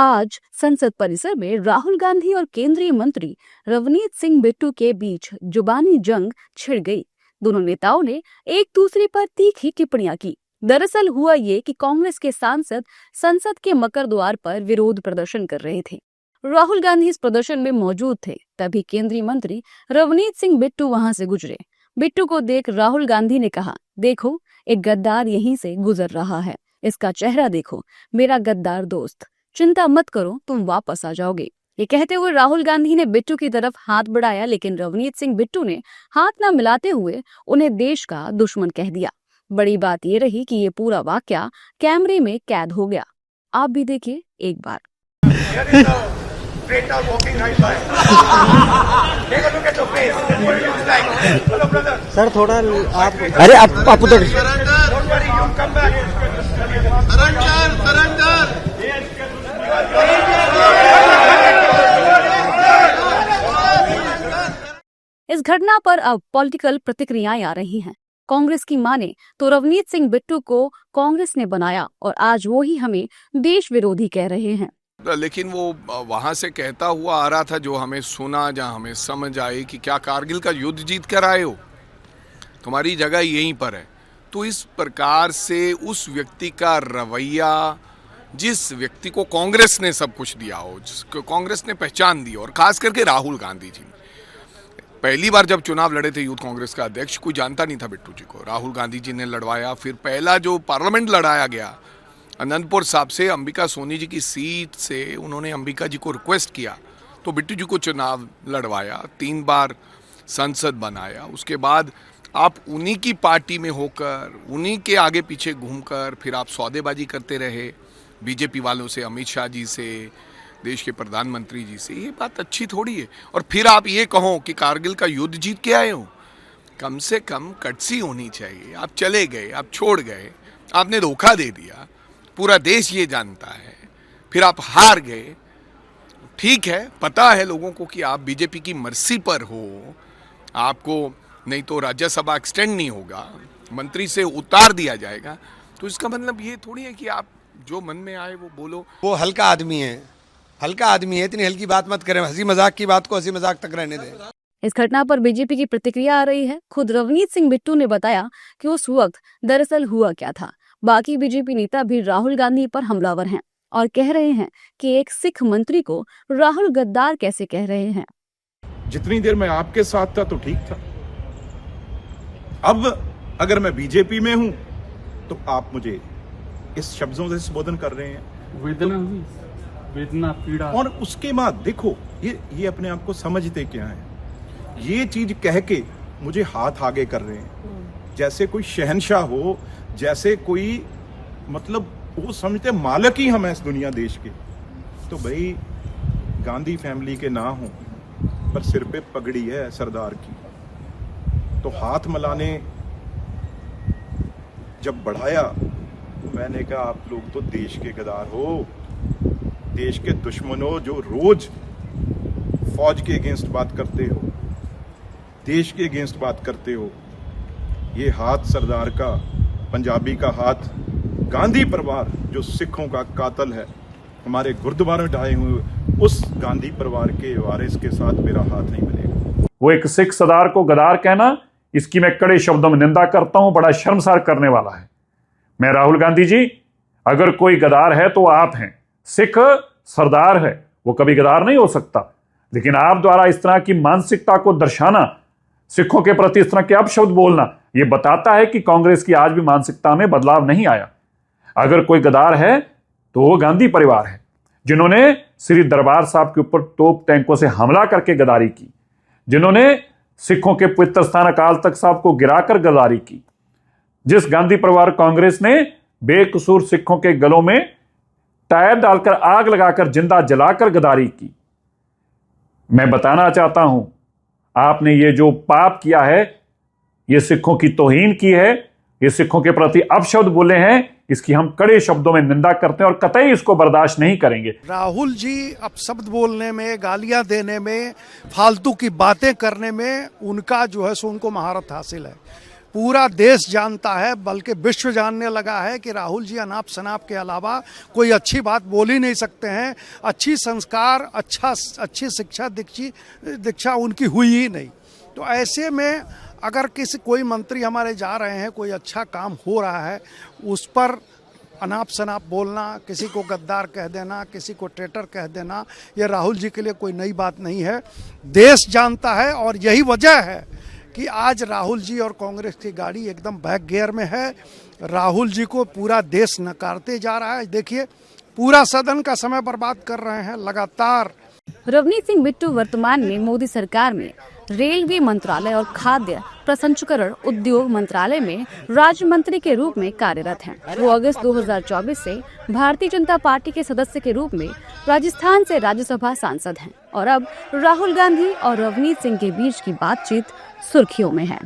आज संसद परिसर में राहुल गांधी और केंद्रीय मंत्री रवनीत सिंह बिट्टू के बीच जुबानी जंग छिड़ गई। दोनों नेताओं ने एक दूसरे पर तीखी टिप्पणियां की। दरअसल हुआ ये कि कांग्रेस के सांसद संसद के मकर द्वार पर विरोध प्रदर्शन कर रहे थे। राहुल गांधी इस प्रदर्शन में मौजूद थे, तभी केंद्रीय मंत्री रवनीत सिंह बिट्टू वहां से गुजरे। बिट्टू को देख राहुल गांधी ने कहा, देखो एक गद्दार यहीं से गुजर रहा है, इसका चेहरा देखो, मेरा गद्दार दोस्त, चिंता मत करो, तुम वापस आ जाओगे। ये कहते हुए राहुल गांधी ने बिट्टू की तरफ हाथ बढ़ाया, लेकिन रवनीत सिंह बिट्टू ने हाथ न मिलाते हुए उन्हें देश का दुश्मन कह दिया। बड़ी बात ये रही कि ये पूरा वाकया कैमरे में कैद हो गया। आप भी देखिए एक बार। सर थोड़ा आप, अरे आप उधर इस घटना पर अब पॉलिटिकल प्रतिक्रियाएं आ रही हैं। कांग्रेस की माने तो रवनीत सिंह बिट्टू को कांग्रेस ने बनाया और आज वो ही हमें देश विरोधी कह रहे हैं। लेकिन वो वहां से कहता हुआ आ रहा था, जो हमें सुना, जहां हमें समझ आई कि क्या कारगिल का युद्ध जीत कर आए हो, तुम्हारी जगह यहीं पर है। तो इस प्रकार से उस व्यक्ति का रवैया, जिस व्यक्ति को कांग्रेस ने सब कुछ दिया हो, जिसको कांग्रेस ने पहचान दी, और खास करके राहुल गांधी जी, पहली बार जब चुनाव लड़े थे यूथ कांग्रेस का अध्यक्ष, कोई जानता नहीं था बिट्टू जी को, राहुल गांधी जी ने लड़वाया। फिर पहला जो पार्लियामेंट लड़ाया गया अनंतपुर साहब से, अंबिका सोनी जी की सीट से उन्होंने अंबिका जी को रिक्वेस्ट किया तो बिट्टू जी को चुनाव लड़वाया, 3 बार संसद बनाया। उसके बाद आप उन्हीं की पार्टी में होकर, उन्हीं के आगे पीछे घूमकर फिर आप सौदेबाजी करते रहे बीजेपी वालों से, अमित शाह जी से, देश के प्रधानमंत्री जी से। ये बात अच्छी थोड़ी है। और फिर आप ये कहो कि कारगिल का युद्ध जीत के आए हो, कम से कम कटसी होनी चाहिए। आप चले गए, आप छोड़ गए, आपने धोखा दे दिया, पूरा देश ये जानता है, फिर आप हार गए। ठीक है, पता है लोगों को कि आप बीजेपी की मर्जी पर हो, आपको नहीं तो राज्यसभा एक्सटेंड नहीं होगा, मंत्री से उतार दिया जाएगा। तो इसका मतलब ये थोड़ी है कि आप जो मन में आए वो बोलो। वो हल्का आदमी है, हल्का आदमी है, इतनी हल्की बात मत करें। हंसी मजाक की बात को हंसी मजाक तक रहने दें। इस घटना पर बीजेपी की प्रतिक्रिया आ रही है। खुद रवनीत सिंह बिट्टू ने बताया कि उस वक्त दरअसल हुआ क्या था। बाकी बीजेपी नेता भी राहुल गांधी पर हमलावर हैं और कह रहे हैं कि एक सिख मंत्री को राहुल गद्दार कैसे कह रहे हैं। जितनी देर मैं आपके साथ था तो ठीक था, अब अगर मैं बीजेपी में हूं तो आप मुझे इस शब्दों से संबोधन कर रहे हैं। वेदना, पीड़ा। और उसके बाद देखो, ये अपने आप को समझते क्या है, ये चीज कह के मुझे हाथ आगे कर रहे हैं जैसे कोई शहंशाह हो, जैसे कोई, मतलब वो समझते मालिक ही हम हैं इस दुनिया देश के। तो भाई गांधी फैमिली के ना हो, पर सिर पे पगड़ी है सरदार की। तो हाथ मिलाने जब बढ़ाया तो मैंने कहा, आप लोग तो देश के गद्दार हो, देश के दुश्मनों, जो रोज फौज के अगेंस्ट बात करते हो, देश के अगेंस्ट बात करते हो। ये हाथ सरदार का, पंजाबी का हाथ, गांधी परिवार जो सिखों का कातिल है, हमारे गुरुद्वारे ढाए हुए, उस गांधी परिवार के वारिस के साथ मेरा हाथ नहीं मिलेगा। वो एक सिख सरदार को गद्दार कहना, इसकी मैं कड़े शब्दों में निंदा करता हूं। बड़ा शर्मसार करने वाला है। मैं राहुल गांधी जी, अगर कोई गद्दार है तो आप हैं। सिख सरदार है, वो कभी गद्दार नहीं हो सकता। लेकिन आप द्वारा इस तरह की मानसिकता को दर्शाना, सिखों के प्रति इस तरह के अपशब्द बोलना, यह बताता है कि कांग्रेस की आज भी मानसिकता में बदलाव नहीं आया। अगर कोई गद्दार है तो वो गांधी परिवार है, जिन्होंने श्री दरबार साहब के ऊपर तोप टैंकों से हमला करके गद्दारी की, जिन्होंने सिखों के पवित्र स्थान अकाल तख्त साहब को गिराकर गद्दारी की, जिस गांधी परिवार कांग्रेस ने बेकसूर सिखों के गलों में टायर डालकर आग लगाकर जिंदा जलाकर गद्दारी की। मैं बताना चाहता हूं, आपने ये जो पाप किया है, ये सिखों की तौहीन की है, ये सिखों के प्रति अपशब्द बोले हैं, इसकी हम कड़े शब्दों में निंदा करते हैं और कतई इसको बर्दाश्त नहीं करेंगे। राहुल जी अपशब्द बोलने में, गालियां देने में, फालतू की बातें करने में उनका जो है सो उनको महारत हासिल है। पूरा देश जानता है, बल्कि विश्व जानने लगा है कि राहुल जी अनाप शनाप के अलावा कोई अच्छी बात बोल ही नहीं सकते हैं। अच्छी संस्कार, अच्छी शिक्षा दीक्षा उनकी हुई ही नहीं। तो ऐसे में अगर कोई मंत्री हमारे जा रहे हैं, कोई अच्छा काम हो रहा है, उस पर अनाप शनाप बोलना, किसी को गद्दार कह देना, किसी को ट्रेटर कह देना, ये राहुल जी के लिए कोई नई बात नहीं है। देश जानता है और यही वजह है कि आज राहुल जी और कांग्रेस की गाड़ी एकदम बैक गियर में है। राहुल जी को पूरा देश नकारते जा रहा है। देखिए, पूरा सदन का समय बर्बाद कर रहे हैं लगातार। रवनीत सिंह बिट्टू वर्तमान में मोदी सरकार में रेलवे मंत्रालय और खाद्य प्रसंस्करण उद्योग मंत्रालय में राज्य मंत्री के रूप में कार्यरत हैं। वो अगस्त 2024 से भारतीय जनता पार्टी के सदस्य के रूप में राजस्थान से राज्यसभा सांसद हैं और अब राहुल गांधी और रवनीत सिंह के बीच की बातचीत सुर्खियों में है।